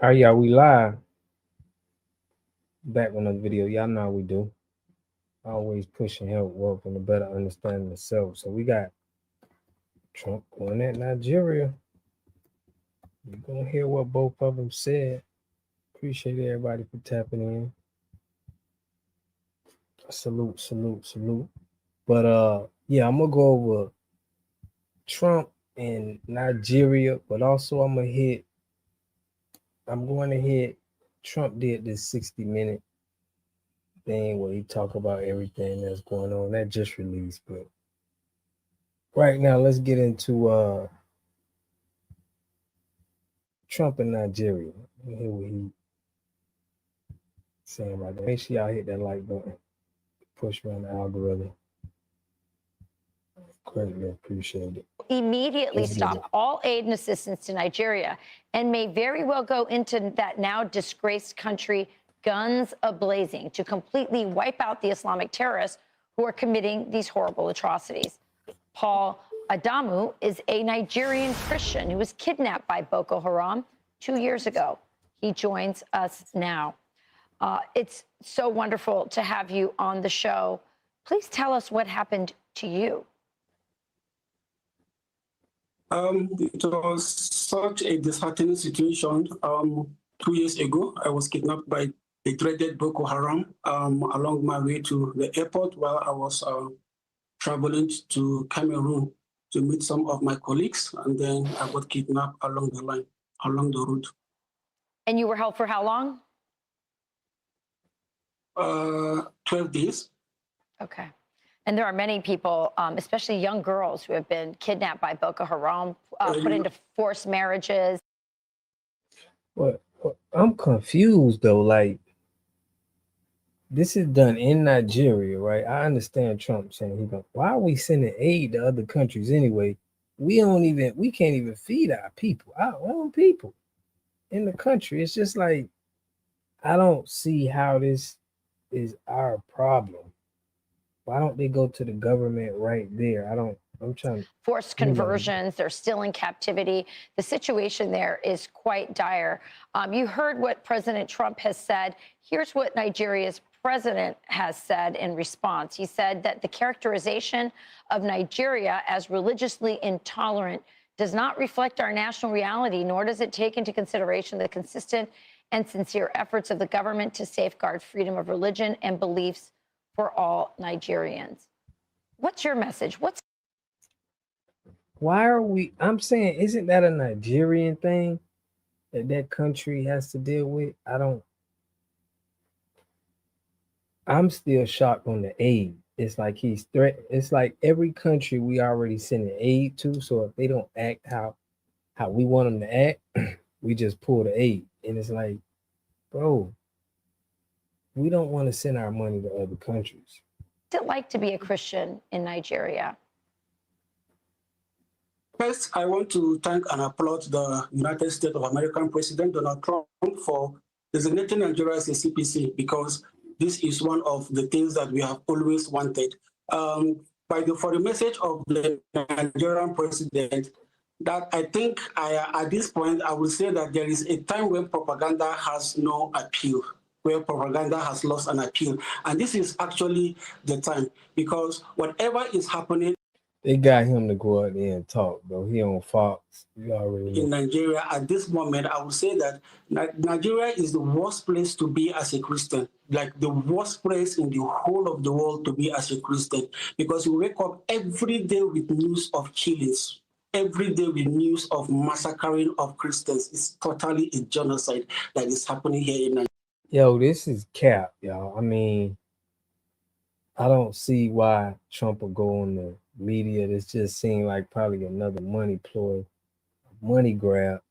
All right, y'all, we live. Back on another video. Y'all know how we do. Always pushing help, working to better understand the self. So we got Trump going at Nigeria. You're going to hear what both of them said. Appreciate everybody for tapping in. Salute, salute, salute. But yeah, I'm going to go over Trump and Nigeria, but also I'm going to hit Trump did this 60-minute thing where he talk about everything that's going on. That just released, but right now let's get into Trump in Nigeria. Hear what he saying about that. Make sure y'all hit that like button. Push me on the algorithm. Greatly appreciate it. Immediately stop all aid and assistance to Nigeria and may very well go into that now disgraced country guns a-blazing to completely wipe out the Islamic terrorists who are committing these horrible atrocities. Paul Adamu is a Nigerian Christian who was kidnapped by Boko Haram 2 years ago. He joins us now. It's so wonderful to have you on the show. Please tell us what happened to you. It was such a disheartening situation. 2 years ago, I was kidnapped by the dreaded Boko Haram along my way to the airport while I was traveling to Cameroon to meet some of my colleagues, and then I got kidnapped along the route. And you were held for how long? 12 days. Okay. And there are many people, especially young girls, who have been kidnapped by Boko Haram, put into forced marriages. Well, I'm confused though. Like, this is done in Nigeria, right? I understand Trump saying why are we sending aid to other countries anyway? We can't even feed our people, our own people in the country. It's just like, I don't see how this is our problem. Why don't they go to the government right there? I'm trying to forced conversions. They're still in captivity. The situation there is quite dire. You heard what President Trump has said. Here's what Nigeria's president has said in response. He said that the characterization of Nigeria as religiously intolerant does not reflect our national reality, nor does it take into consideration the consistent and sincere efforts of the government to safeguard freedom of religion and beliefs for all Nigerians. What's your message? Why are we? I'm saying, isn't that a Nigerian thing that country has to deal with? I'm still shocked on the aid. It's like it's like every country we already sending aid to. So if they don't act how we want them to act, we just pull the aid. And it's like, bro, we don't want to send our money to other countries. What's it like to be a Christian in Nigeria? First, I want to thank and applaud the United States of America President Donald Trump for designating Nigeria as a CPC, because this is one of the things that we have always wanted. For the message of the Nigerian president, that I think at this point, I will say that there is a time when propaganda has no appeal, where propaganda has lost an appeal. And this is actually the time, because whatever is happening, they got him to go out there and talk, though. He on Fox. You already know. In Nigeria at this moment, I would say that Nigeria is the worst place to be as a Christian, like the worst place in the whole of the world to be as a Christian, because you wake up every day with news of killings, every day with news of massacring of Christians. It's totally a genocide that is happening here in Nigeria. Yo, this is cap, y'all. I mean, I don't see why Trump will go on the media. This just seemed like probably another money ploy, money grab.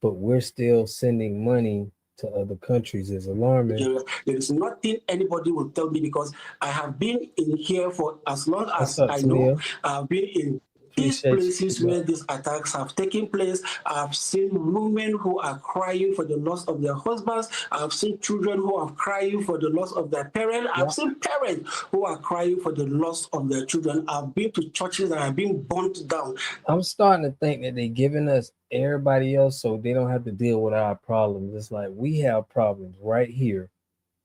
But we're still sending money to other countries. Is alarming. There is nothing anybody will tell me, because I have been in here for as long as I know. I've been in these Appreciate places you. where these attacks have taken place, I've seen women who are crying for the loss of their husbands. I've seen children who are crying for the loss of their parents. Yeah. I've seen parents who are crying for the loss of their children. I've been to churches that have been burnt down. I'm starting to think that they're giving us everybody else so they don't have to deal with our problems. It's like we have problems right here.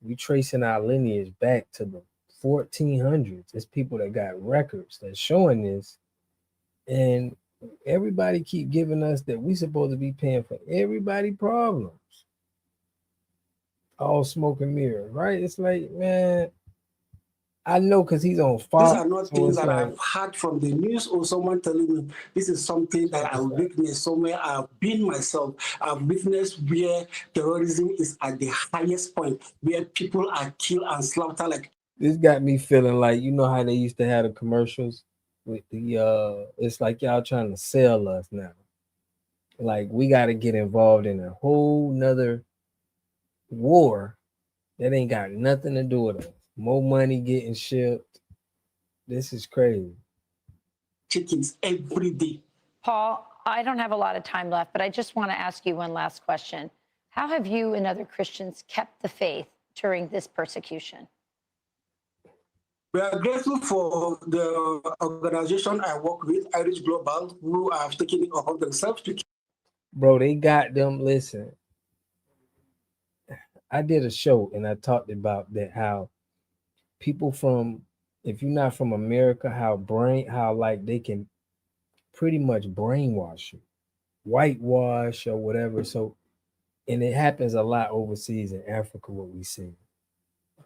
We tracing our lineage back to the 1400s. It's people that got records that's showing this, and everybody keep giving us that we supposed to be paying for everybody problems. All smoke and mirrors, right? It's like, man, I know because he's on These Fox, are not so things it's that like, I've heard from the news or someone telling me. This is something check that I this out. witnessed somewhere. I've been myself. I've witnessed where terrorism is at the highest point, where people are killed and slaughtered like. This got me feeling like, you know how they used to have the commercials with the it's like y'all trying to sell us now. Like we got to get involved in a whole nother war that ain't got nothing to do with us. More money getting shipped. This is crazy. Chickens every day. Paul, I don't have a lot of time left, but I just want to ask you one last question. How have you and other Christians kept the faith during this persecution? We are grateful for the organization I work with, Irish Global, who have taken it upon themselves to. Bro, they got them. Listen, I did a show and I talked about that how people from, if you're not from America, how like they can pretty much brainwash you, whitewash or whatever. So, and it happens a lot overseas in Africa, what we see.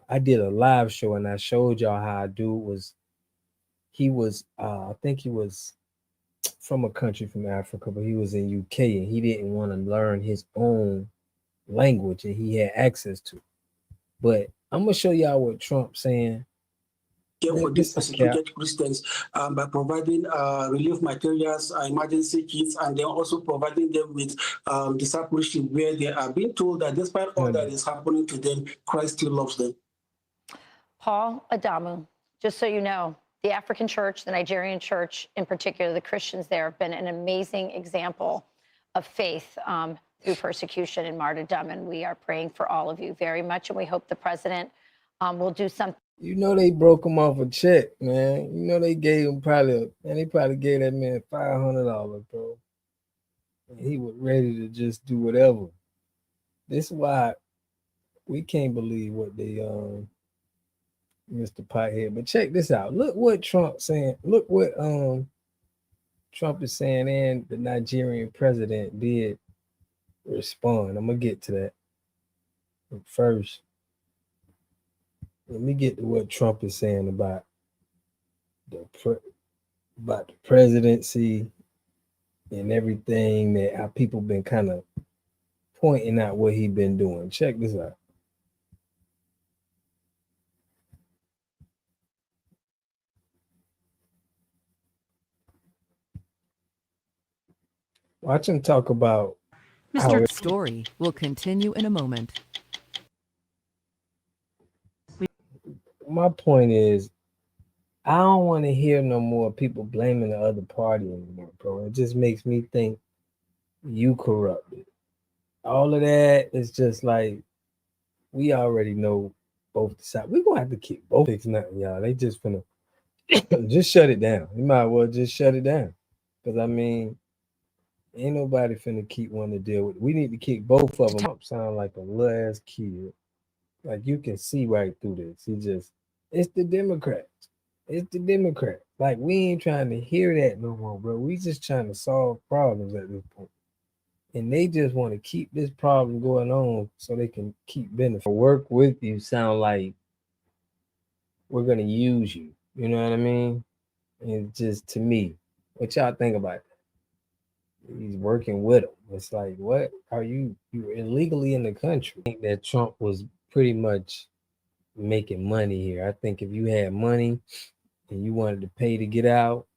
I did a live show and I showed y'all how a dude was, he was, I think he was from a country from Africa, but he was in UK and he didn't want to learn his own language and he had access to. But I'm gonna show y'all what Trump's saying. Care for these This is cap. persecuted Christians by providing relief materials, emergency kits, and then also providing them with discipleship where they are being told that despite all that is happening to them, Christ still loves them. Paul Adamu, just so you know, the African church, the Nigerian church in particular, the Christians there have been an amazing example of faith through persecution and martyrdom. And we are praying for all of you very much. And we hope the president will do something. You know they broke him off a check, man. You know they gave him they probably gave that man $500, bro. And he was ready to just do whatever. This is why we can't believe what they Mr. Pothead. But check this out. Look what Trump saying. Look what Trump is saying, and the Nigerian president did respond. I'm gonna get to that. But first, let me get to what Trump is saying about the presidency and everything, that how people been kind of pointing out what he been doing. Check this out. Watch him talk about Mr. Story will continue in a moment. My point is, I don't want to hear no more people blaming the other party anymore, bro. It just makes me think you corrupted. All of that is just like, we already know both sides. We're gonna have to keep both fix nothing, y'all. They just finna just shut it down. You might as well just shut it down. Cause I mean, ain't nobody finna keep wanting to deal with it. We need to kick both of them. Trump sound like a little ass kid. Like you can see right through this. It's the Democrats. It's the Democrats. Like we ain't trying to hear that no more, bro. We just trying to solve problems at this point. And they just want to keep this problem going on so they can keep benefit. Work with you sound like we're gonna use you. You know what I mean? And just to me, what y'all think about that? He's working with them. It's like, what are you? You're illegally in the country. I think that Trump was pretty much making money here. I think if you had money and you wanted to pay to get out,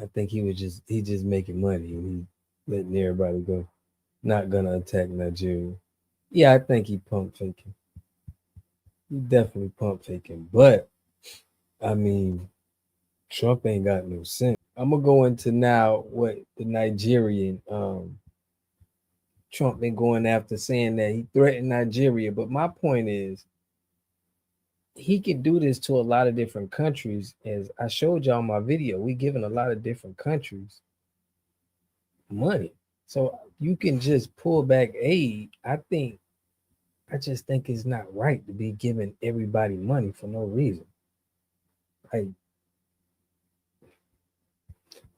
I think he just making money and he letting everybody go. Not gonna attack Nigeria. Yeah, I think he pump faking. He definitely pump faking. But I mean, Trump ain't got no sense. I'm gonna go into now what the Nigerian Trump been going after, saying that he threatened Nigeria. But my point is, he can do this to a lot of different countries. As I showed y'all in my video, we giving a lot of different countries money. So you can just pull back aid. I just think it's not right to be giving everybody money for no reason. Like,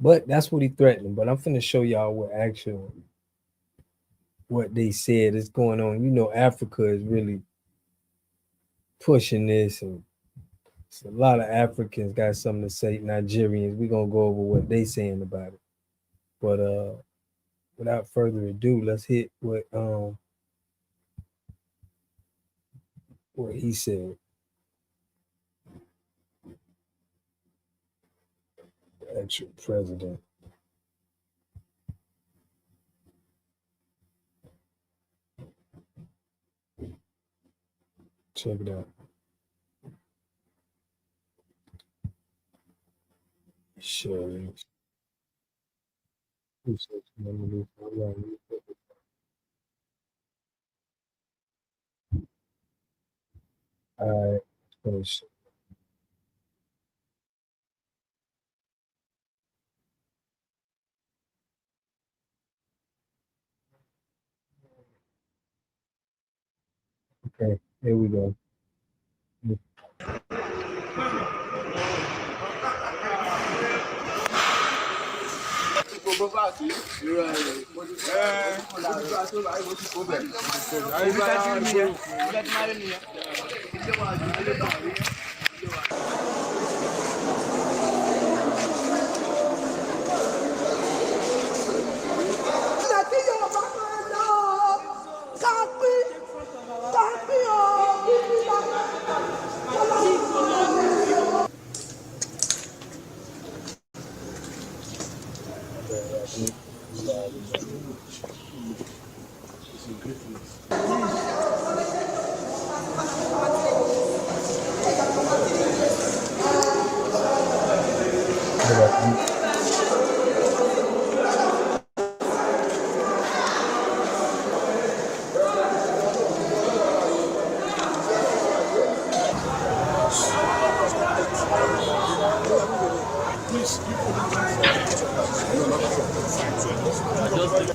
but that's what he threatened. But I'm finna show y'all what they said is going on. You know, Africa is really pushing this, and a lot of Africans got something to say. Nigerians, we're gonna go over what they saying about it. But without further ado, let's hit what he said. The actual president. Check it out. Sure. All right. Okay, here we go.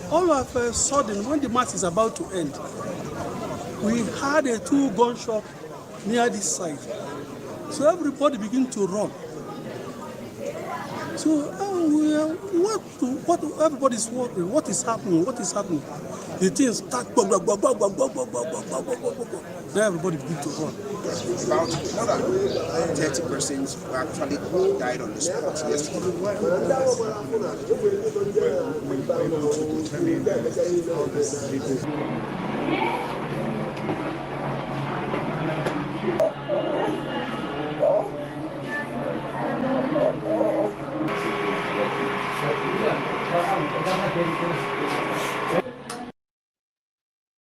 All of a sudden, when the match is about to end, we had a two gunshot near this side. So everybody began to run. So what everybody's wondering, what is happening? What is happening? The things start. Then everybody begin to run. About more than 30 persons who actually died on the spot yesterday.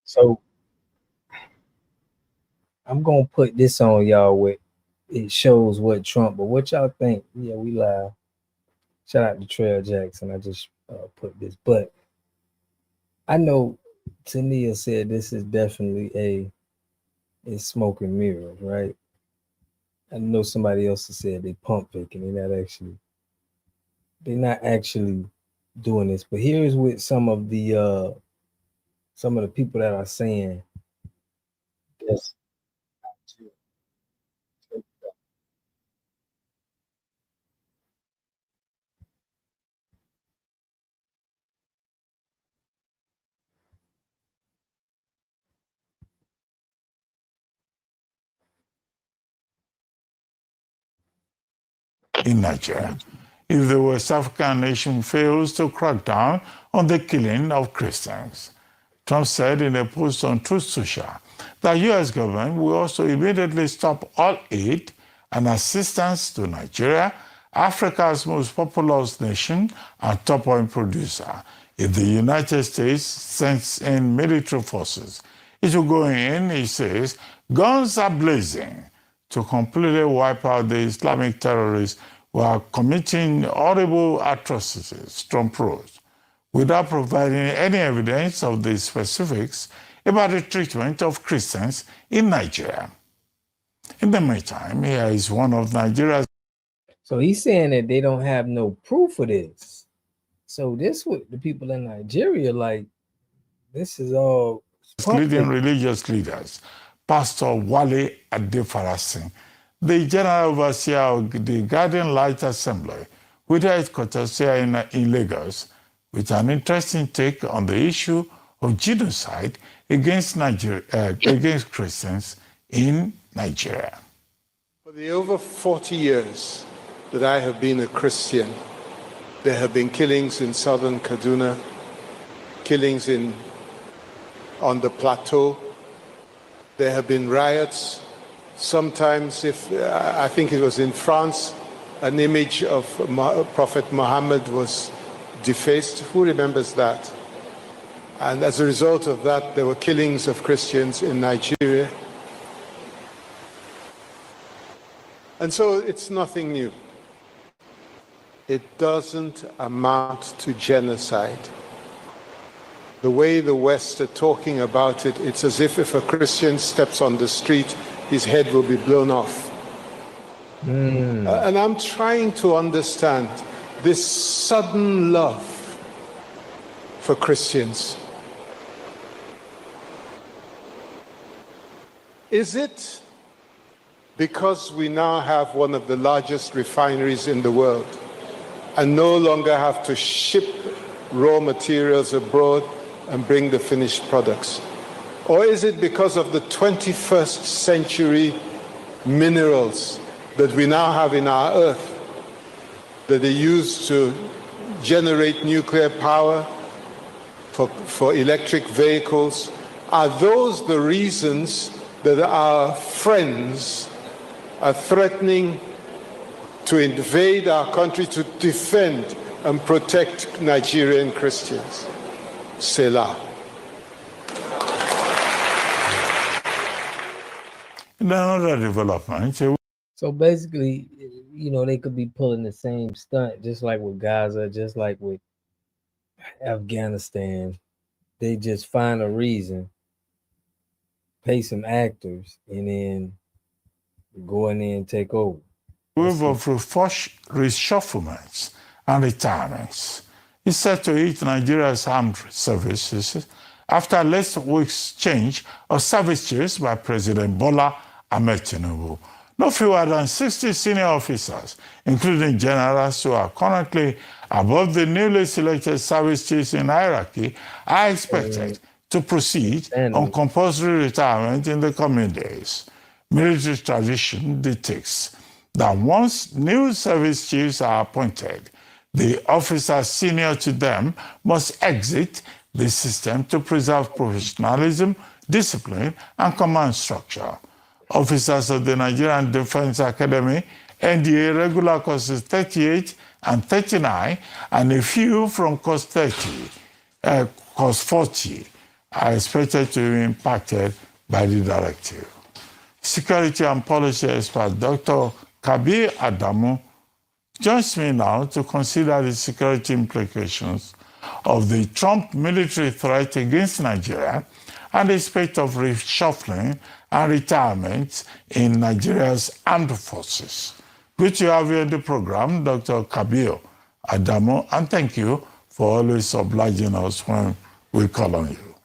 So I'm gonna put this on y'all with it shows what Trump, but what y'all think? Yeah, we live. Shout out to Trail Jackson. I just put this, but I know Tania said this is definitely a smoke and mirrors, right? I know somebody else has said they pump faking. They're not actually doing this. But here's what some of the people that are saying this. In Nigeria, if the West African nation fails to crack down on the killing of Christians. Trump said in a post on Truth Social that U.S. government will also immediately stop all aid and assistance to Nigeria, Africa's most populous nation and top oil producer, if the United States sends in military forces. It will go in, he says, guns are blazing to completely wipe out the Islamic terrorists were committing horrible atrocities, Trump wrote, without providing any evidence of the specifics about the treatment of Christians in Nigeria. In the meantime, here is one of Nigeria's. So he's saying that they don't have no proof of this. So this what the people in Nigeria like. This is all leading religious leaders, Pastor Wale Adefarasin, the general overseer of the Guardian Light Assembly, with headquarters here in Lagos, with an interesting take on the issue of genocide against against Christians in Nigeria. For the over 40 years that I have been a Christian, there have been killings in southern Kaduna, killings on the plateau. There have been riots. Sometimes, I think it was in France, an image of Prophet Muhammad was defaced. Who remembers that? And as a result of that, there were killings of Christians in Nigeria. And so it's nothing new. It doesn't amount to genocide. The way the West are talking about it, it's as if a Christian steps on the street, his head will be blown off. And I'm trying to understand this sudden love for Christians. Is it because we now have one of the largest refineries in the world and no longer have to ship raw materials abroad and bring the finished products? Or is it because of the 21st century minerals that we now have in our earth that are used to generate nuclear power for electric vehicles? Are those the reasons that our friends are threatening to invade our country to defend and protect Nigerian Christians? Selah. In another development, so basically, you know, they could be pulling the same stunt, just like with Gaza, just like with Afghanistan. They just find a reason, pay some actors, and then go in there and take over. wave of reshufflements and retirements is set to hit Nigeria's armed services after last week's change of service chiefs by President Bola Ahmed Tinubu. No fewer than 60 senior officers, including generals who are currently above the newly selected service chiefs in hierarchy, are expected to proceed on compulsory retirement in the coming days. Military tradition dictates that once new service chiefs are appointed, the officers senior to them must exit the system to preserve professionalism, discipline, and command structure. Officers of the Nigerian Defense Academy, NDA regular courses 38 and 39, and a few from course 40 are expected to be impacted by the directive. Security and policy expert Dr. Kabir Adamu joins me now to consider the security implications of the Trump military threat against Nigeria and the spate of reshuffling and retirement in Nigeria's armed forces. Good to have you on the program, Dr. Kabir Adamu, and thank you for always obliging us when we call on you.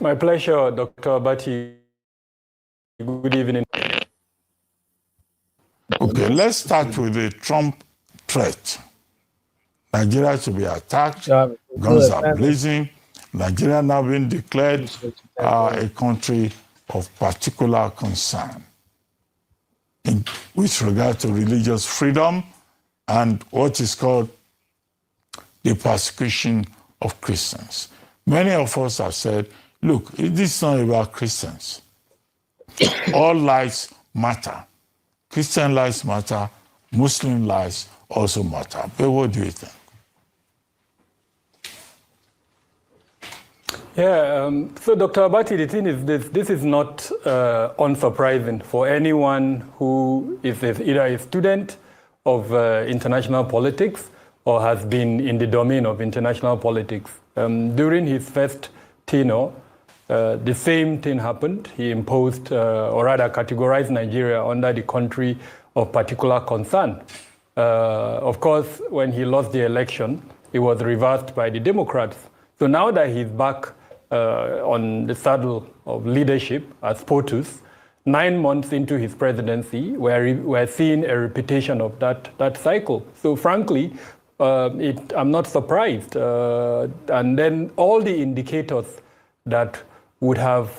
My pleasure, Dr. Abati. Good evening. Okay, let's start with the Trump threat. Nigeria to be attacked, guns are blazing. Nigeria now being declared a country of particular concern with regard to religious freedom and what is called the persecution of Christians. Many of us have said, look, this is not about Christians. All lives matter. Christian lives matter, Muslim lives also matter. But what do you think? Yeah, so Dr. Abati, the thing is this is not unsurprising for anyone who is either a student of international politics or has been in the domain of international politics. During his first tenure, the same thing happened. He imposed, or rather categorized Nigeria under the country of particular concern. Of course, when he lost the election, it was reversed by the Democrats. So now that he's back on the saddle of leadership as POTUS, 9 months into his presidency, we're seeing a repetition of that cycle. So frankly, I'm not surprised. And then all the indicators that would have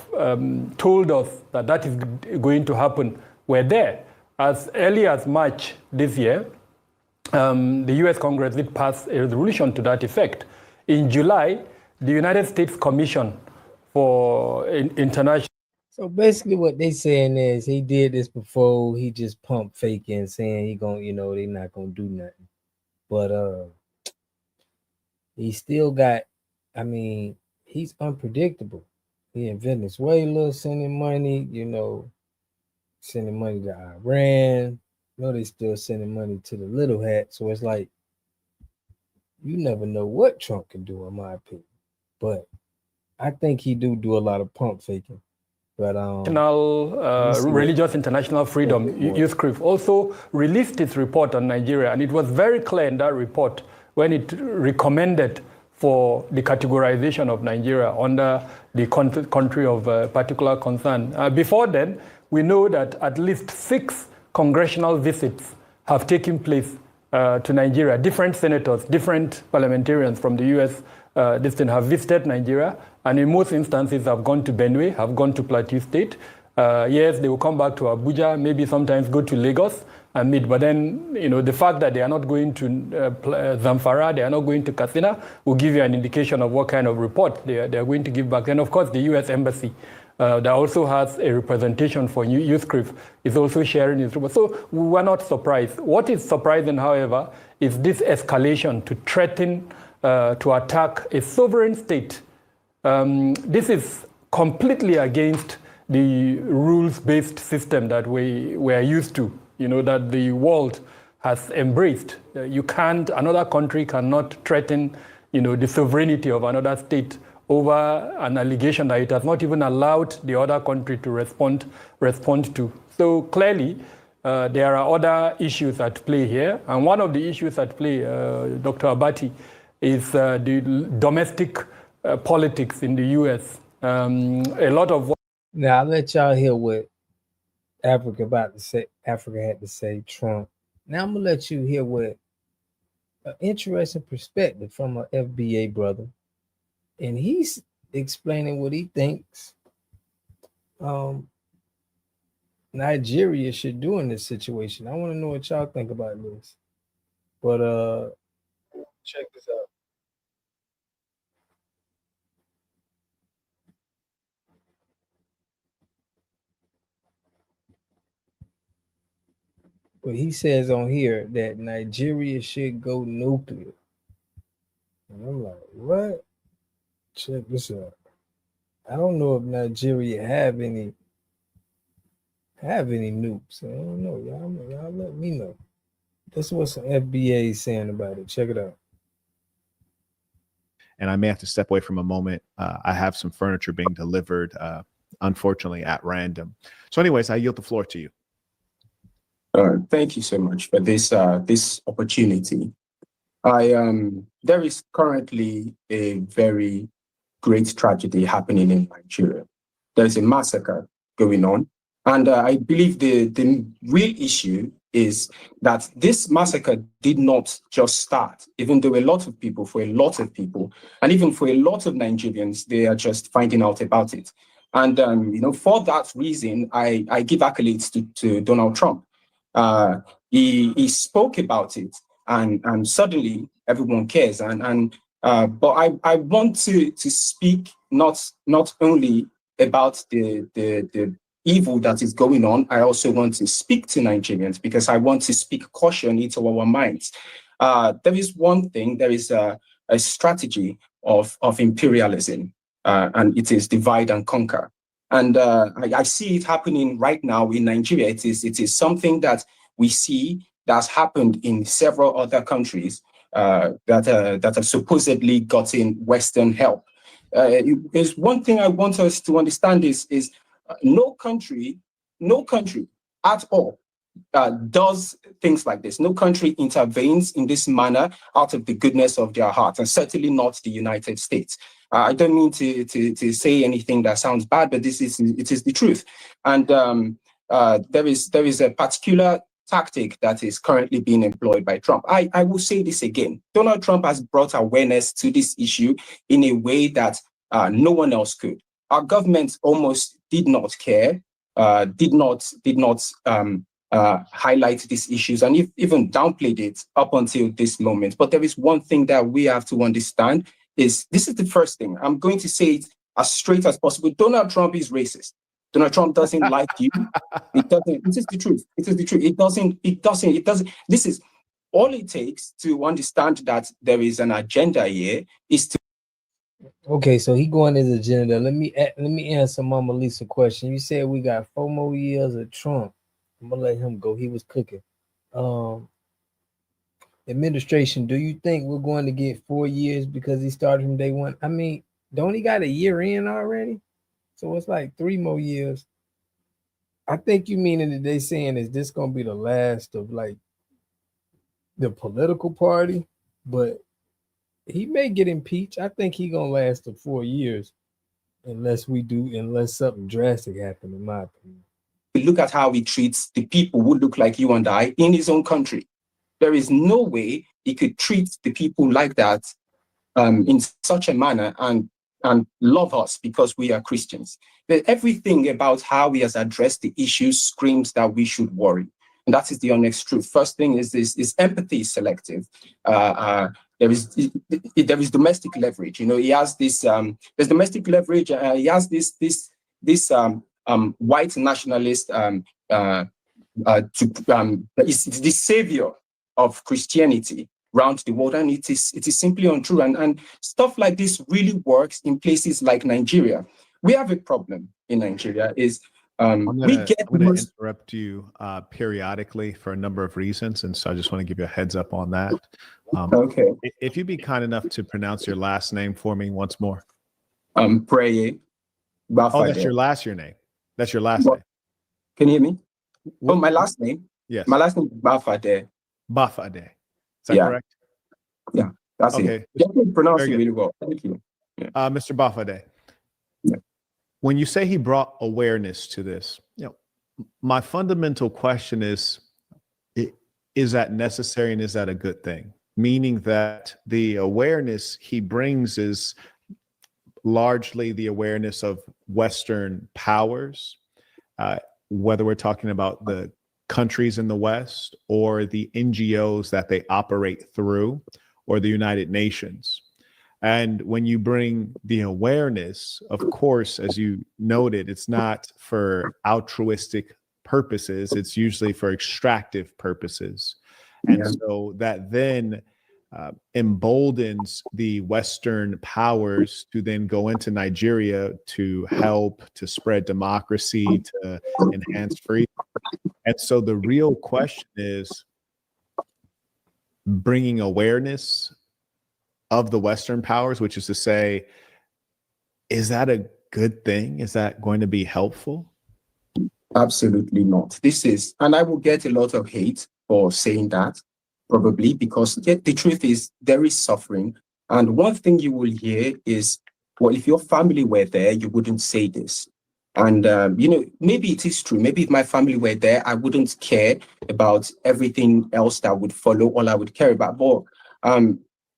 told us that that is going to happen were there. As early as March this year, the US Congress did pass a resolution to that effect. In July, the United States Commission for International... So basically what they saying is he did this before, he just pump faking, saying he gonna, they not gonna do nothing. But he still got, he's unpredictable. He in Venezuela sending money, sending money to Iran. They still sending money to the little hat. So it's like, you never know what Trump can do, in my opinion. But I think he do a lot of pump faking. But Religious International Freedom, USCRIF, also released its report on Nigeria, and it was very clear in that report when it recommended for the categorization of Nigeria under the country of particular concern. Before then, we know that at least 6 congressional visits have taken place to Nigeria. Different senators, different parliamentarians from the US have visited Nigeria, and in most instances have gone to Benue, have gone to Plateau State. Yes, they will come back to Abuja, maybe sometimes go to Lagos and meet. But then, the fact that they are not going to Zamfara, they are not going to Katsina, will give you an indication of what kind of report they are going to give back. And of course, the US Embassy that also has a representation for USCRIF is also sharing its report. So we were not surprised. What is surprising, however, is this escalation to threaten to attack a sovereign state. This is completely against the rules-based system that we are used to, that the world has embraced. Another country cannot threaten, the sovereignty of another state over an allegation that it has not even allowed the other country to respond to. So clearly, there are other issues at play here. And one of the issues at play, Dr. Abati, is the domestic politics in the U.S. A lot of... Now, I'll let y'all hear what Africa had to say, Trump. Now, I'm going to let you hear what an interesting perspective from an FBA brother. And he's explaining what he thinks Nigeria should do in this situation. I want to know what y'all think about this. But check this out. But he says on here that Nigeria should go nuclear. And I'm like, what? Check this out. I don't know if Nigeria have any nukes. I don't know. Y'all let me know. This is what some FBA is saying about it. Check it out. And I may have to step away from a moment. I have some furniture being delivered, unfortunately, at random. So anyways, I yield the floor to you. Thank you so much for this opportunity. There is currently a very great tragedy happening in Nigeria. There's a massacre going on. And I believe the real issue is that this massacre did not just start, even though for a lot of people, and even for a lot of Nigerians, they are just finding out about it. And, for that reason, I give accolades to Donald Trump. He spoke about it, and suddenly everyone cares. But I want to speak not only about the evil that is going on. I also want to speak to Nigerians because I want to speak caution into our minds. There is one thing. There is a strategy of imperialism. and it is divide and conquer. And I see it happening right now in Nigeria. It is something that we see that's happened in several other countries that have supposedly gotten Western help. There's one thing I want us to understand is no country at all does things like this. No country intervenes in this manner out of the goodness of their heart, and certainly not the United States. I don't mean to say anything that sounds bad, but it is the truth. And there is a particular tactic that is currently being employed by Trump. I will say this again. Donald Trump has brought awareness to this issue in a way that no one else could. Our government almost did not care, did not highlight these issues, and even downplayed it up until this moment. But there is one thing that we have to understand is this is the first thing. I'm going to say it as straight as possible. Donald Trump is racist. Donald Trump doesn't like you. It doesn't. It is the truth. It is the truth. It doesn't. This is all it takes to understand that there is an agenda here is to. Okay, so he going his agenda. Let me answer Mama Lisa's question. You said we got 4 more years of Trump. I'm gonna let him go. He was cooking. Administration, do you think we're going to get 4 years because he started from day one? I mean, don't he got a year in already? So it's like 3 more years. I think you meaning that they saying is this gonna be the last of like the political party, but he may get impeached. I think he gonna last for 4 years unless something drastic happen, in my opinion. Look at how he treats the people who look like you and I in his own country. There is no way he could treat the people like that in such a manner and love us because we are Christians. But everything about how he has addressed the issues screams that we should worry. And that is the honest truth. First thing is empathy is selective. There is domestic leverage. You know, he has this, there's domestic leverage. He has this white nationalist is the savior of Christianity around the world, and it is simply untrue. And stuff like this really works in places like Nigeria. We have a problem in Nigeria. I'm going to interrupt you periodically for a number of reasons, and so I just want to give you a heads up on that. Okay. If you'd be kind enough to pronounce your last name for me once more. Preye. Oh, that's your last name. That's your last name. Can you hear me? Oh, my last name? Yes. My last name is Bafade. Bafade. Is that correct? Yeah, that's it. You pronounce it really well. Thank you. Yeah. Mr. Bafade. Yeah. When you say he brought awareness to this, you know, my fundamental question is that necessary and is that a good thing? Meaning that the awareness he brings is largely the awareness of Western powers, whether we're talking about the countries in the West or the NGOs that they operate through or the United Nations. And when you bring the awareness, of course, as you noted, it's not for altruistic purposes. It's usually for extractive purposes. And so that then emboldens the Western powers to then go into Nigeria to help, to spread democracy, to enhance freedom. And so the real question is bringing awareness of the Western powers, which is to say, is that a good thing? Is that going to be helpful? Absolutely not. And I will get a lot of hate for saying that, probably because the truth is there is suffering. And one thing you will hear is, well, if your family were there, you wouldn't say this. And, maybe it is true. Maybe if my family were there, I wouldn't care about everything else that would follow. All I would care about. But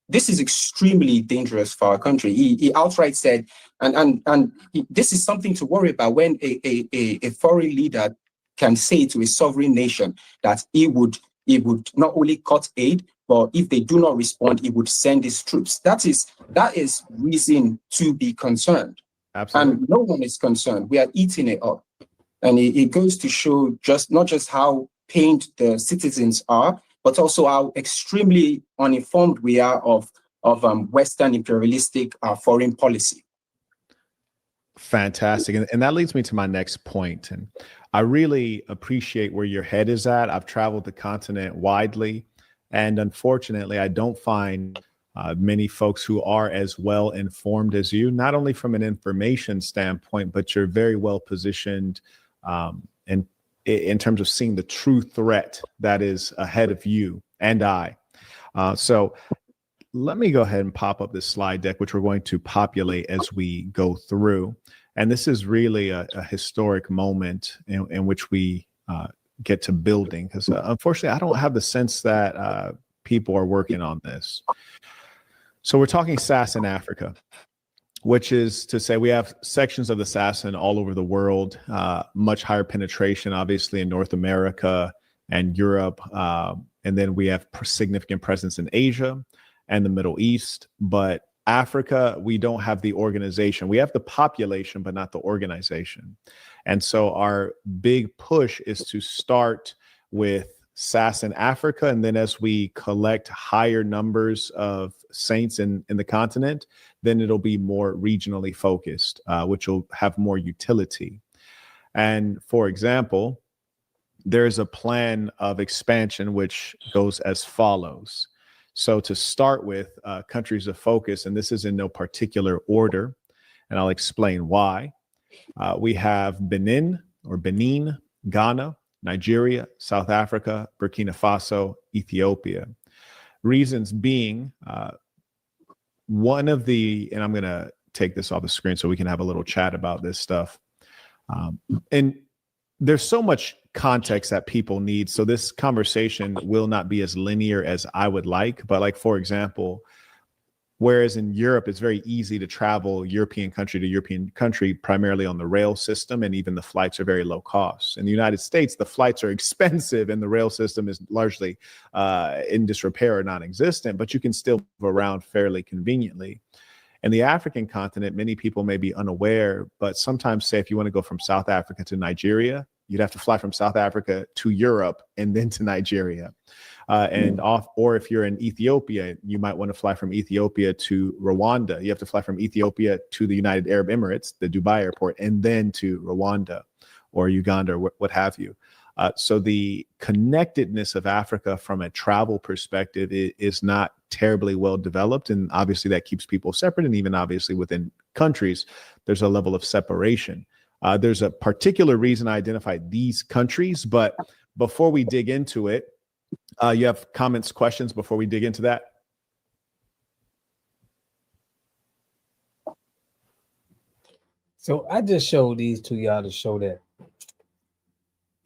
this is extremely dangerous for our country. He outright said, and this is something to worry about when a foreign leader can say to a sovereign nation that he would not only cut aid, but if they do not respond, he would send his troops. That is reason to be concerned. Absolutely. And no one is concerned. We are eating it up. And it goes to show not just how pained the citizens are, but also how extremely uninformed we are of Western imperialistic foreign policy. fantastic. And that leads me to my next point. And I really appreciate where your head is at. I've traveled the continent widely, and unfortunately, I don't find many folks who are as well informed as you, not only from an information standpoint, but you're very well positioned and in terms of seeing the true threat that is ahead of you and I. So let me go ahead and pop up this slide deck, which we're going to populate as we go through. And this is really a historic moment in which we get to building, because unfortunately, I don't have the sense that people are working on this. So we're talking SAS in Africa, which is to say we have sections of the SAS all over the world, much higher penetration, obviously, in North America and Europe. And then we have significant presence in Asia and the Middle East. But Africa, we don't have the organization. We have the population, but not the organization. And so our big push is to start with SAS in Africa. And then as we collect higher numbers of saints in the continent, then it'll be more regionally focused, which will have more utility. And for example, there's a plan of expansion which goes as follows. So to start with, countries of focus, and this is in no particular order, and I'll explain why. We have Benin, Ghana, Nigeria, South Africa, Burkina Faso, Ethiopia. Reasons being, one of the, and I'm going to take this off the screen so we can have a little chat about this stuff. And there's so much context that people need. So this conversation will not be as linear as I would like. But like, for example, whereas in Europe, it's very easy to travel European country to European country, primarily on the rail system, and even the flights are very low cost. In the United States, the flights are expensive and the rail system is largely in disrepair or non-existent, but you can still move around fairly conveniently. In the African continent, many people may be unaware, but sometimes, say, if you want to go from South Africa to Nigeria, you'd have to fly from South Africa to Europe and then to Nigeria. Or if you're in Ethiopia, you might want to fly from Ethiopia to Rwanda. You have to fly from Ethiopia to the United Arab Emirates, the Dubai airport, and then to Rwanda or Uganda or what have you. So the connectedness of Africa from a travel perspective is not terribly well developed. And obviously that keeps people separate. And even obviously within countries, there's a level of separation. There's a particular reason I identified these countries, but before we dig into it, you have comments, questions before we dig into that? So I just showed these to y'all to show that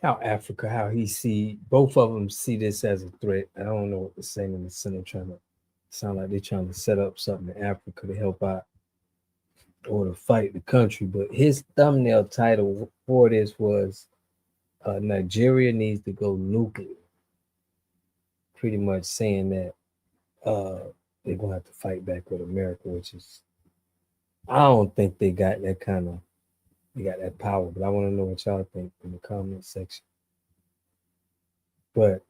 how Africa, how he see, both of them see this as a threat. I don't know what they're saying in the center, trying to sound like they're trying to set up something in Africa to help out or to fight the country. But his thumbnail title for this was Nigeria needs to go nuclear. Pretty much saying that they're gonna have to fight back with America, which is, I don't think they got that kind of, they got that power, but I want to know what y'all think in the comment section. But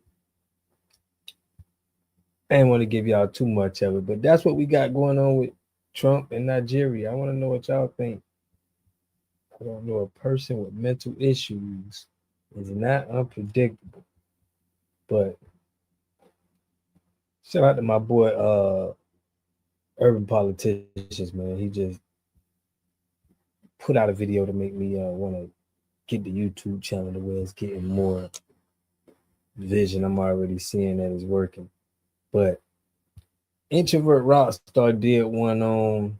I didn't want to give y'all too much of it, but that's what we got going on with Trump and Nigeria. I want to know what y'all think. I don't know, a person with mental issues is not unpredictable. But shout out to my boy, Urban Politicians, man. He just put out a video to make me want to get the YouTube channel to where it's getting more vision. I'm already seeing that it's working. But Introvert Rockstar did one on,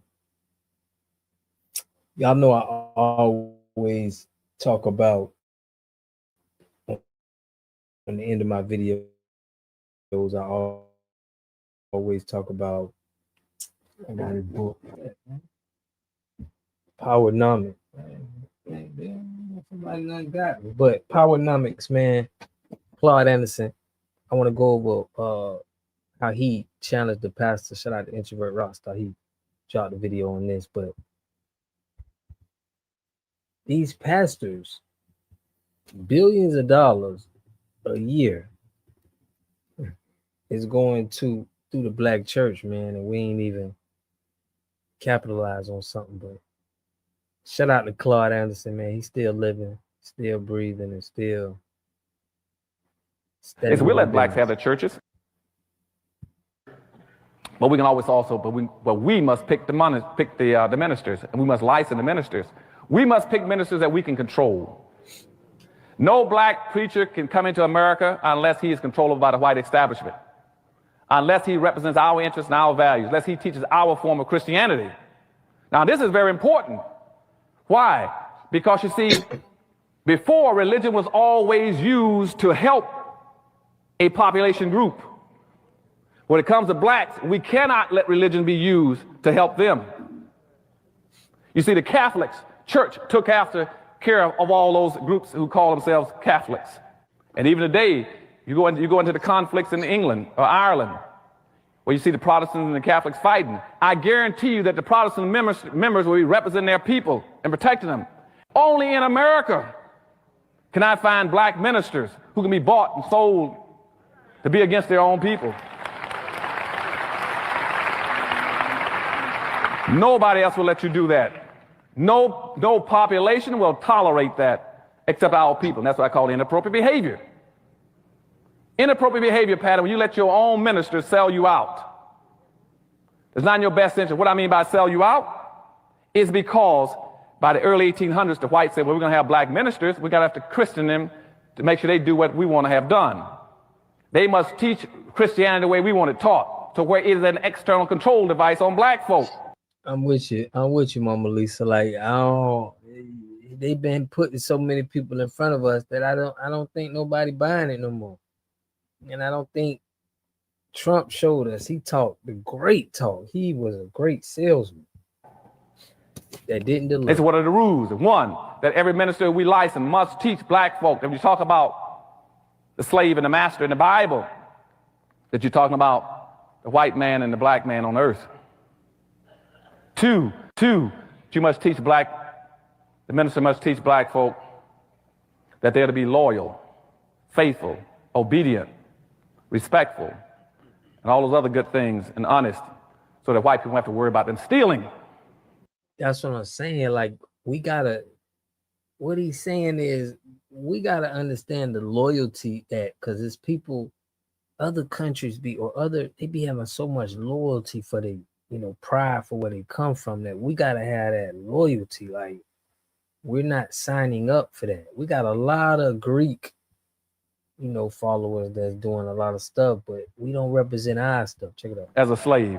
y'all know I always talk about, on the end of my videos, I always talk about, I got a book, Powernomics. Somebody not got me, but Powernomics, man. Claude Anderson. I want to go over how he challenged the pastor. Shout out to Introvert Rockstar. He dropped a video on this, but these pastors, billions of dollars a year is going through the black church, man, and we ain't even capitalize on something, but Shout out to Claude Anderson, man. He's still living, still breathing, and still. Yes, we let blacks have their churches, but we can always also, but we must pick the ministers, and we must license the ministers. We must pick ministers that we can control. No black preacher can come into America unless he is controlled by the white establishment, unless he represents our interests and our values, unless he teaches our form of Christianity. Now, this is very important. Why? Because you see, before, religion was always used to help a population group. When it comes to blacks, we cannot let religion be used to help them. You see, the Catholics, church took after care of all those groups who call themselves Catholics. And even today, you go into the conflicts in England or Ireland, where you see the Protestants and the Catholics fighting. I guarantee you that the Protestant members will be representing their people and protecting them. Only in America can I find black ministers who can be bought and sold to be against their own people. Nobody else will let you do that. No population will tolerate that except our people. And that's what I call inappropriate behavior. Inappropriate behavior pattern when you let your own ministers sell you out. It's not in your best interest. What I mean by sell you out is because by the early 1800s, the whites said, well, we're going to have black ministers. We're going to have to Christian them to make sure they do what we want to have done. They must teach Christianity the way we want it taught, to where it is an external control device on black folk. I'm with you, Mama Lisa. Like, they've been putting so many people in front of us that I don't think nobody buying it no more. And I don't think Trump showed us. He talked the great talk. He was a great salesman that didn't deliver. It's one of the rules. One, that every minister we license must teach black folk. If you talk about the slave and the master in the Bible, that you're talking about the white man and the black man on earth. Two, you must teach the minister must teach black folk that they're to be loyal, faithful, obedient, respectful, and all those other good things, and honest, so that white people don't have to worry about them stealing. That's what I'm saying. Like, what he's saying is we got to understand the loyalty because it's people, other countries they be having so much loyalty for the, pride for where they come from, that we got to have that loyalty. Like, we're not signing up for that. We got a lot of Greek, followers that's doing a lot of stuff, but we don't represent our stuff. Check it out. As a slave.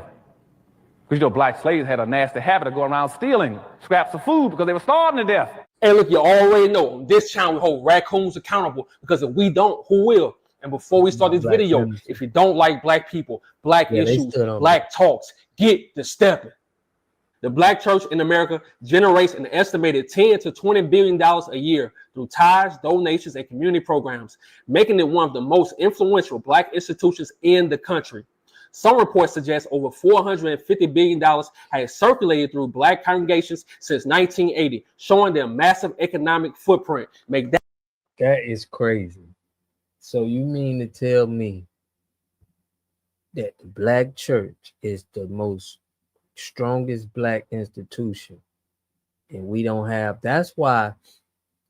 Because black slaves had a nasty habit of going around stealing scraps of food because they were starving to death. Hey, look, you already know, on this channel we hold raccoons accountable, because if we don't, who will? And before we start this video, if you don't like black people, black issues, black talks, get to stepping. The black church in America generates an estimated $10 to $20 billion a year through tithes, donations, and community programs, making it one of the most influential black institutions in the country. Some reports suggest over $450 billion has circulated through black congregations since 1980, showing their massive economic footprint. That is crazy. So you mean to tell me that the black church is the most strongest black institution, and we don't have? That's why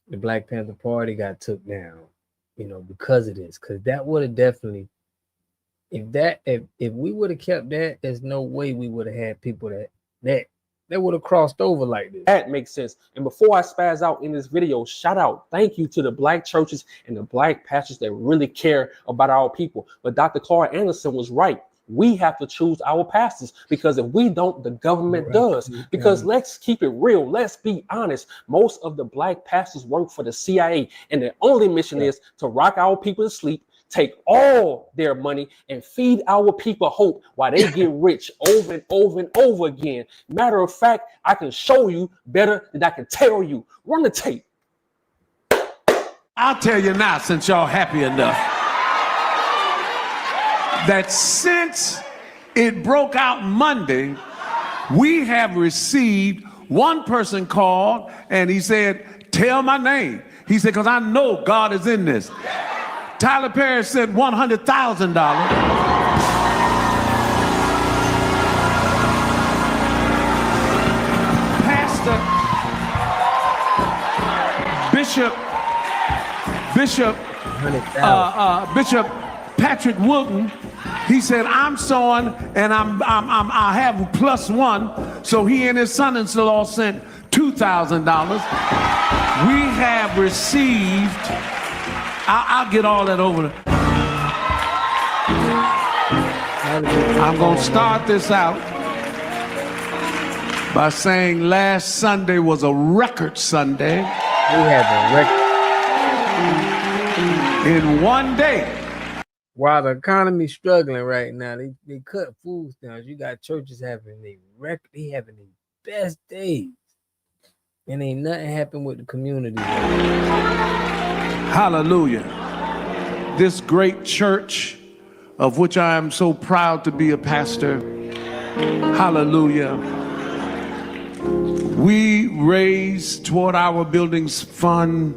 the Black Panther Party got took down, because of this. Because that would have definitely, if we would have kept that, there's no way we would have had people that would have crossed over like this. That makes sense. And before I spaz out in this video, thank you to the black churches and the black pastors that really care about our people. But Dr. Claude Anderson was right. We have to choose our pastors, because if we don't, the government does. Because let's keep it real. Let's be honest. Most of the black pastors work for the CIA, and their only mission is to rock our people to sleep, take all their money, and feed our people hope while they get rich over and over and over again. Matter of fact, I can show you better than I can tell you. Run the tape. I'll tell you now, since y'all happy enough, that since it broke out Monday, we have received one person called and he said, tell my name. He said, because I know God is in this. Tyler Perry said $100,000. Bishop Patrick Wilton, he said, I'm sowing and I have +1. So he and his son-in-law sent $2,000. We have received, I'll get all that over. I'm going to start this out by saying last Sunday was a record Sunday. We had a record. In one day. While the economy's struggling right now, they cut food stamps. You got churches having a record. They having the best days. And ain't nothing happened with the community. Hallelujah. This great church of which I am so proud to be a pastor. Hallelujah. We raised toward our buildings fund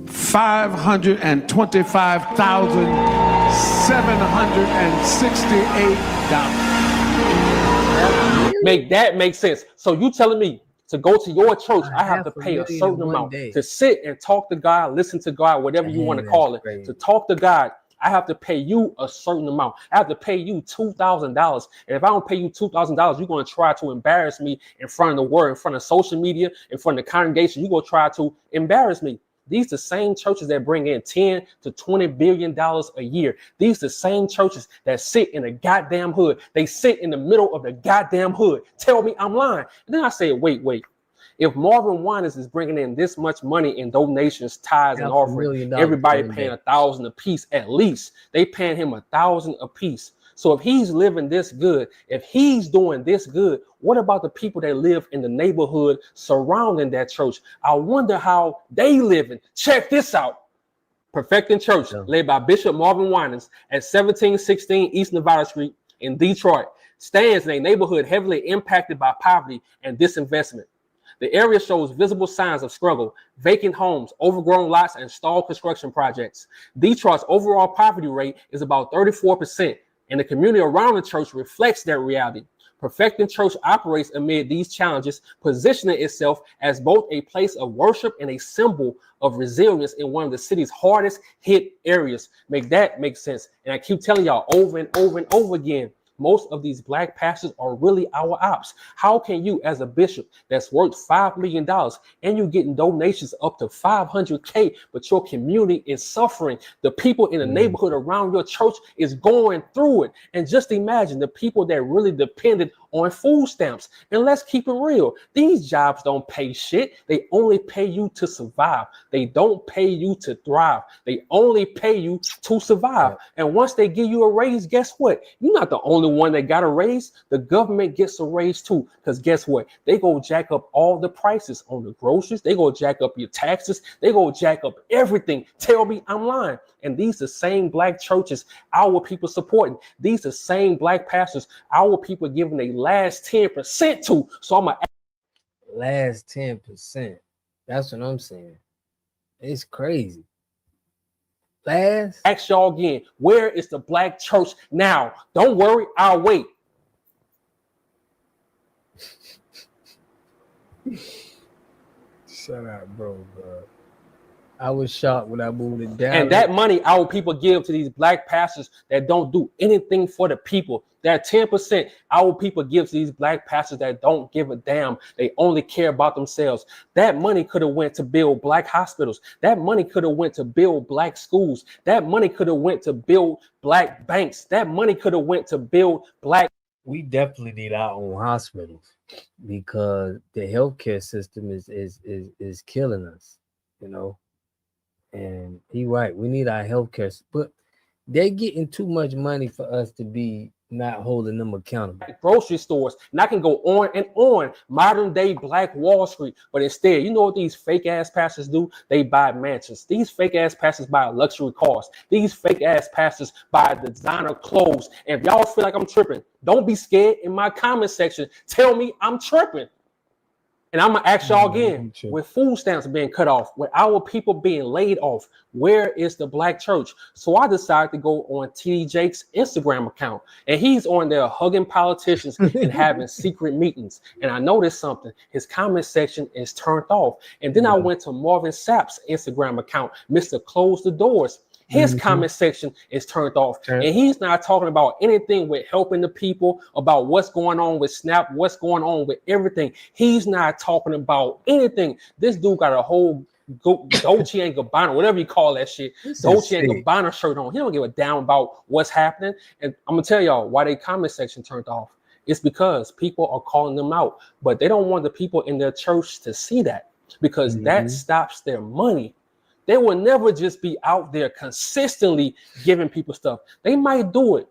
$525,768. Make that make sense. So you telling me to go to your church, I have to pay a certain amount to sit and talk to God, listen to God, whatever you want to call it, to talk to God. I have to pay you a certain amount. I have to pay you $2,000. And if I don't pay you $2,000, you're going to try to embarrass me in front of the world, in front of social media, in front of the congregation. You're going to try to embarrass me. These the same churches that bring in $10 to $20 billion a year. These the same churches that sit in the goddamn hood. They sit in the middle of the goddamn hood. Tell me I'm lying. And then I say, wait. If Marvin Winans is bringing in this much money in donations, tithes, and offerings, everybody paying $1,000 a piece at least. They paying him $1,000 a piece. So if he's living this good, if he's doing this good, what about the people that live in the neighborhood surrounding that church? I wonder how they living. Check this out. Perfecting Church, led by Bishop Marvin Winans at 1716 East Nevada Street in Detroit, stands in a neighborhood heavily impacted by poverty and disinvestment. The area shows visible signs of struggle, vacant homes, overgrown lots, and stalled construction projects. Detroit's overall poverty rate is about 34%, and the community around the church reflects that reality. Perfecting Church operates amid these challenges, positioning itself as both a place of worship and a symbol of resilience in one of the city's hardest hit areas. Make that make sense. And I keep telling y'all over and over and over again, most of these black pastors are really our ops. How can you, as a bishop that's worth $5 million and you're getting donations up to $500K, but your community is suffering? The people in the neighborhood around your church is going through it. And just imagine the people that really depended on food stamps. And let's keep it real. These jobs don't pay shit. They only pay you to survive. They don't pay you to thrive. They only pay you to survive. And once they give you a raise, guess what? You're not the only one that got a raise. The government gets a raise too. Because guess what? They go jack up all the prices on the groceries. They go jack up your taxes. They go jack up everything. Tell me I'm lying. And these the same black churches our people supporting. These the same black pastors our people giving a last 10% to. So I'm a last 10%. That's what I'm saying. It's crazy. Ask y'all again, where is the black church now? Don't worry, I'll wait. Shut up, bro. I was shocked when I moved it down. And that money our people give to these black pastors that don't do anything for the people. That 10% our people give to these black pastors that don't give a damn. They only care about themselves. That money could have went to build black hospitals. That money could have went to build black schools. That money could have went to build black banks. That money could have went to build black. We definitely need our own hospitals because the healthcare system is killing us, you know. And he right, we need our healthcare, but they're getting too much money for us to be not holding them accountable. Grocery stores, and I can go on and on. Modern day Black Wall Street, but instead, you know what these fake ass pastors do? They buy mansions. These fake ass pastors buy luxury cars. These fake ass pastors buy designer clothes. And if y'all feel like I'm tripping, don't be scared. In my comment section, tell me I'm tripping. And I'm gonna ask y'all again, with food stamps being cut off, with our people being laid off, where is the black church? So I decided to go on TD Jake's Instagram account, and he's on there hugging politicians and having secret meetings. And I noticed something, his comment section is turned off. And then I went to Marvin Sapp's Instagram account, Mr. Close the Doors. His comment section is turned off, and he's not talking about anything with helping the people, about what's going on with SNAP, what's going on with everything. He's not talking about anything. This dude got a whole Dolce and Gabbana, whatever you call that shit, Dolce and Gabbana shirt on. He don't give a damn about what's happening. And I'm gonna tell y'all why their comment section turned off. It's because people are calling them out, but they don't want the people in their church to see that, because that stops their money. They will never just be out there consistently giving people stuff. They might do it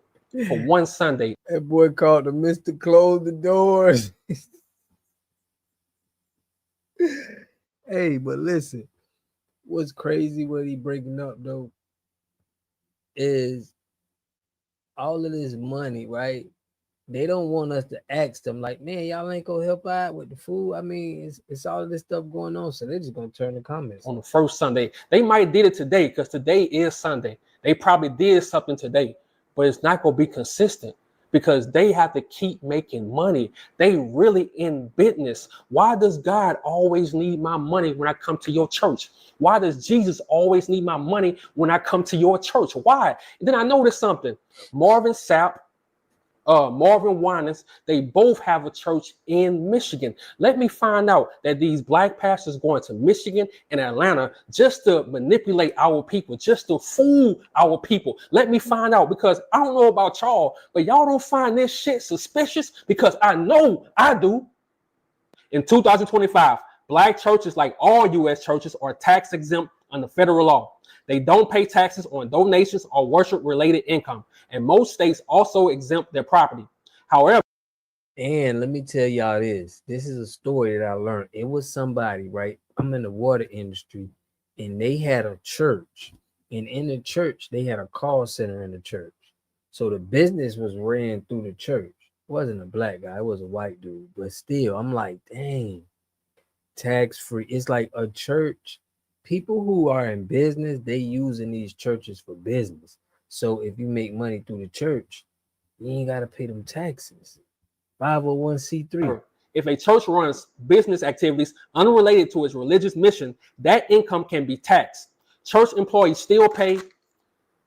for one Sunday. That boy called him Mr. Close the Doors. Hey, but listen, what's crazy what he breaking up though is all of this money, right? They don't want us to ask them like, man, y'all ain't gonna help out with the food. I mean, it's all of this stuff going on, so they're just gonna turn the comments on the first Sunday. They might did it today because today is Sunday. They probably did something today, but it's not gonna be consistent because they have to keep making money. They really in business. Why does God always need my money when I come to your church? Why does Jesus always need my money when I come to your church? Why? And then I noticed something. Marvin Sapp, Marvin Winans, they both have a church in Michigan. Let me find out that these black pastors going to Michigan and Atlanta just to manipulate our people, just to fool our people. Let me find out, because I don't know about y'all, but y'all don't find this shit suspicious, because I know I do. In 2025, black churches, like all U.S. churches, are tax exempt under federal law. They don't pay taxes on donations or worship-related income, and most states also exempt their property. However, and let me tell y'all this is a story that I learned. It was somebody, right? I'm in the water industry, and they had a church, and in the church, they had a call center in the church. So the business was ran through the church. It wasn't a black guy, it was a white dude, but still, I'm like, dang, tax-free. It's like a church. People who are in business, they using these churches for business. So if you make money through the church, you ain't got to pay them taxes. 501c3. If a church runs business activities unrelated to its religious mission, that income can be taxed. Church employees still pay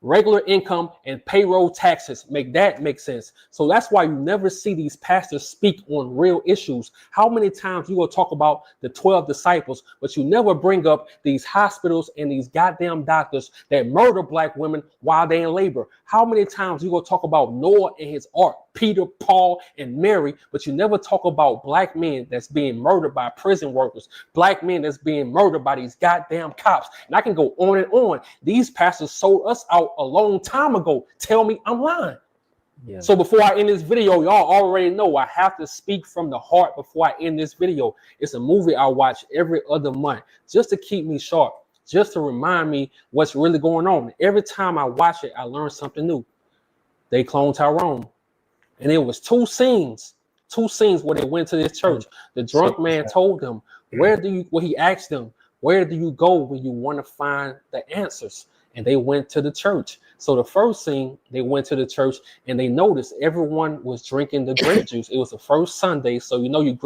regular income and payroll taxes. Make sense. So that's why you never see these pastors speak on real issues. How many times you will talk about the 12 disciples, but you never bring up these hospitals and these goddamn doctors that murder black women while they're in labor? How many times you will talk about Noah and his ark, Peter, Paul, and Mary, but you never talk about black men that's being murdered by prison workers, black men that's being murdered by these goddamn cops? And I can go on and on. These pastors sold us out a long time ago. Tell me I'm lying. Yeah. So before I end this video, y'all already know I have to speak from the heart before I end this video. It's a movie I watch every other month just to keep me sharp, just to remind me what's really going on. Every time I watch it, I learn something new. They cloned Tyrone. And it was two scenes where they went to this church. The drunk man told them, he asked them, where do you go when you want to find the answers? And they went to the church. So the first scene, they went to the church and they noticed everyone was drinking the grape juice. It was the first Sunday. So, you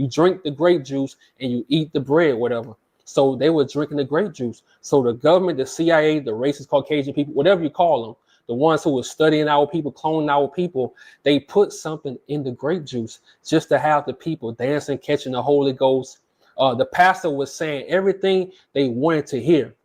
drink the grape juice and you eat the bread, whatever. So they were drinking the grape juice. So the government, the CIA, the racist Caucasian people, whatever you call them, the ones who were studying our people, cloning our people, they put something in the grape juice just to have the people dancing, catching the Holy Ghost. The pastor was saying everything they wanted to hear.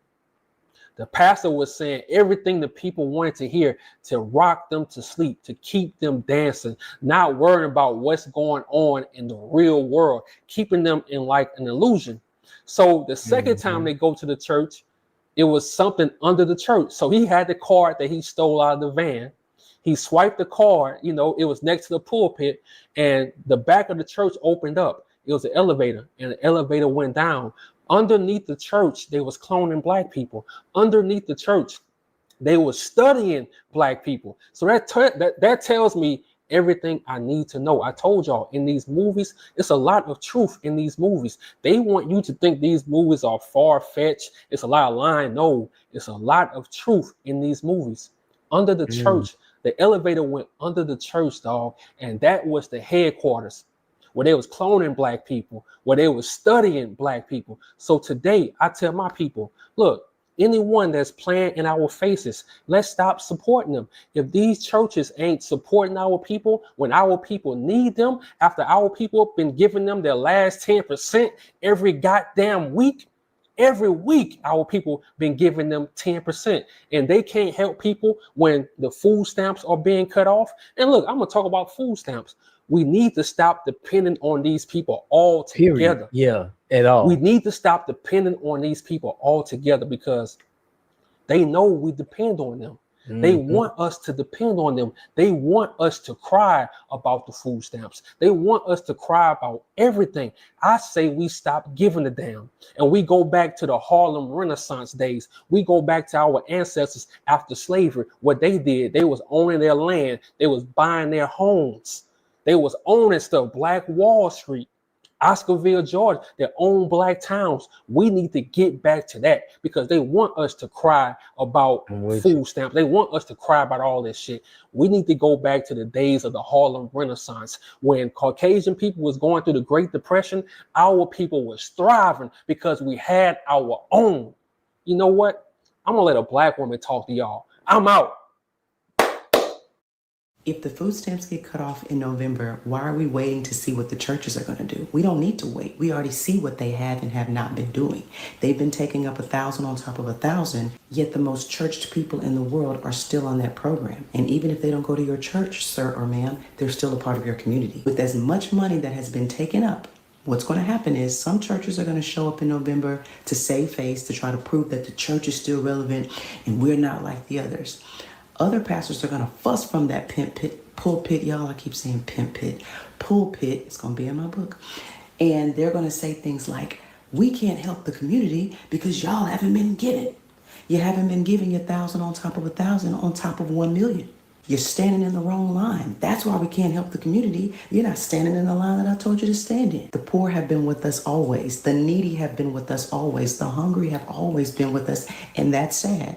The pastor was saying everything the people wanted to hear to rock them to sleep, to keep them dancing, not worrying about what's going on in the real world, keeping them in like an illusion. So the second time they go to the church, it was something under the church. So he had the card that he stole out of the van. He swiped the card, it was next to the pulpit, and the back of the church opened up. It was an elevator, and the elevator went down. Underneath the church, they was cloning black people. Underneath the church, they were studying black people. So that tells me everything I need to know. I told y'all in these movies, it's a lot of truth in these movies. They want you to think these movies are far-fetched. It's a lot of lying. No, it's a lot of truth in these movies. Under the church, the elevator went under the church, dog, and that was the headquarters where they was cloning black people, where they was studying black people. So today, I tell my people, look, anyone that's playing in our faces, let's stop supporting them. If these churches ain't supporting our people when our people need them, after our people have been giving them their last 10% every goddamn week, every week our people been giving them 10%, and they can't help people when the food stamps are being cut off. And look, I'm gonna talk about food stamps. We need to stop depending on these people altogether. Period. Yeah, at all. We need to stop depending on these people altogether because they know we depend on them. They want us to depend on them. They want us to cry about the food stamps. They want us to cry about everything. I say we stop giving a damn and we go back to the Harlem Renaissance days. We go back to our ancestors after slavery. What they did, they was owning their land. They was buying their homes. They was owning stuff. Black Wall Street, Oscarville, Georgia, their own black towns. We need to get back to that because they want us to cry about food stamps. They want us to cry about all this shit. We need to go back to the days of the Harlem Renaissance when Caucasian people was going through the Great Depression. Our people was thriving because we had our own. You know what? I'm gonna let a black woman talk to y'all. I'm out. If the food stamps get cut off in November, why are we waiting to see what the churches are going to do? We don't need to wait. We already see what they have and have not been doing. They've been taking up 1,000 on top of 1,000, yet the most churched people in the world are still on that program. And even if they don't go to your church, sir or ma'am, they're still a part of your community. With as much money that has been taken up, what's going to happen is some churches are going to show up in November to save face, to try to prove that the church is still relevant and we're not like the others. Other pastors are going to fuss from that pulpit. Y'all, I keep saying pimp pit. Pulpit, it's going to be in my book. And they're going to say things like, we can't help the community because y'all haven't been giving. You haven't been giving 1,000 on top of 1,000 on top of 1 million. You're standing in the wrong line. That's why we can't help the community. You're not standing in the line that I told you to stand in. The poor have been with us always. The needy have been with us always. The hungry have always been with us. And that's sad.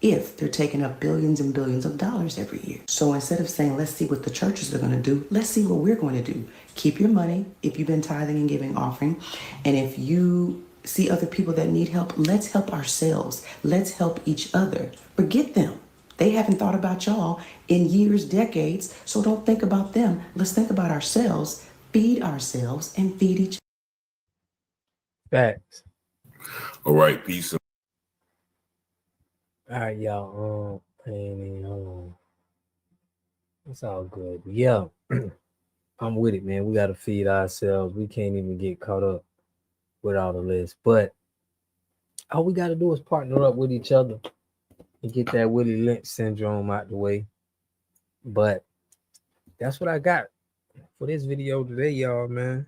If they're taking up billions and billions of dollars every year. So instead of saying, let's see what the churches are going to do, let's see what we're going to do. Keep your money if you've been tithing and giving offering. And if you see other people that need help, let's help ourselves. Let's help each other. Forget them. They haven't thought about y'all in years, decades. So don't think about them. Let's think about ourselves, feed ourselves, and feed each other. Facts. All right, peace. All right, y'all. It's all good. Yeah, I'm with it, man. We got to feed ourselves. We can't even get caught up with all the list. But all we got to do is partner up with each other and get that Willie Lynch syndrome out the way. But that's what I got for this video today, y'all, man.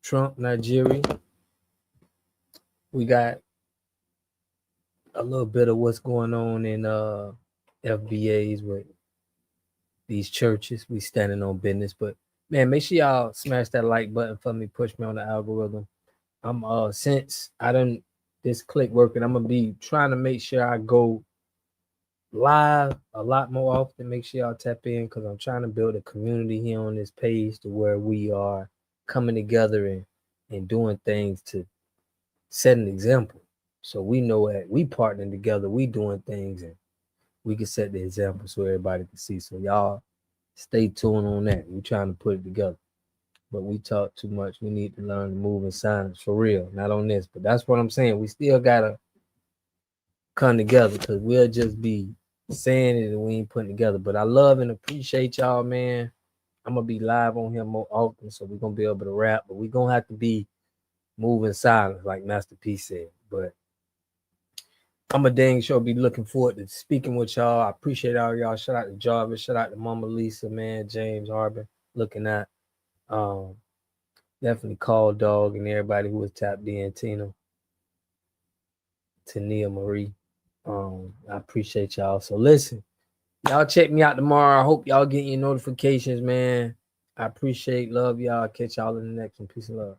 Trump, Nigeria. We got a little bit of what's going on in FBAs with these churches. We standing on business, but man, make sure y'all smash that like button for me, push me on the algorithm. I'm since I done this click working, I'm gonna be trying to make sure I go live a lot more often. Make sure y'all tap in because I'm trying to build a community here on this page to where we are coming together and doing things to set an example. So we know that we partnering together, we doing things, and we can set the example so everybody can see. So y'all stay tuned on that. We're trying to put it together. But we talk too much. We need to learn to move in silence for real. Not on this, but that's what I'm saying. We still gotta come together because we'll just be saying it and we ain't putting together. But I love and appreciate y'all, man. I'm gonna be live on here more often, so we're gonna be able to rap, but we're gonna have to be moving silence, like Master P said. But I'm a dang sure be looking forward to speaking with y'all. I appreciate all y'all. Shout out to Jarvis. Shout out to Mama Lisa, man. James Harbin looking at. Definitely Call Dog and everybody who was tapped in. Tina. Tania Marie. I appreciate y'all. So listen, Y'all check me out tomorrow. I hope y'all getting your notifications, man. I appreciate, love y'all. Catch y'all in the next one. Peace and love.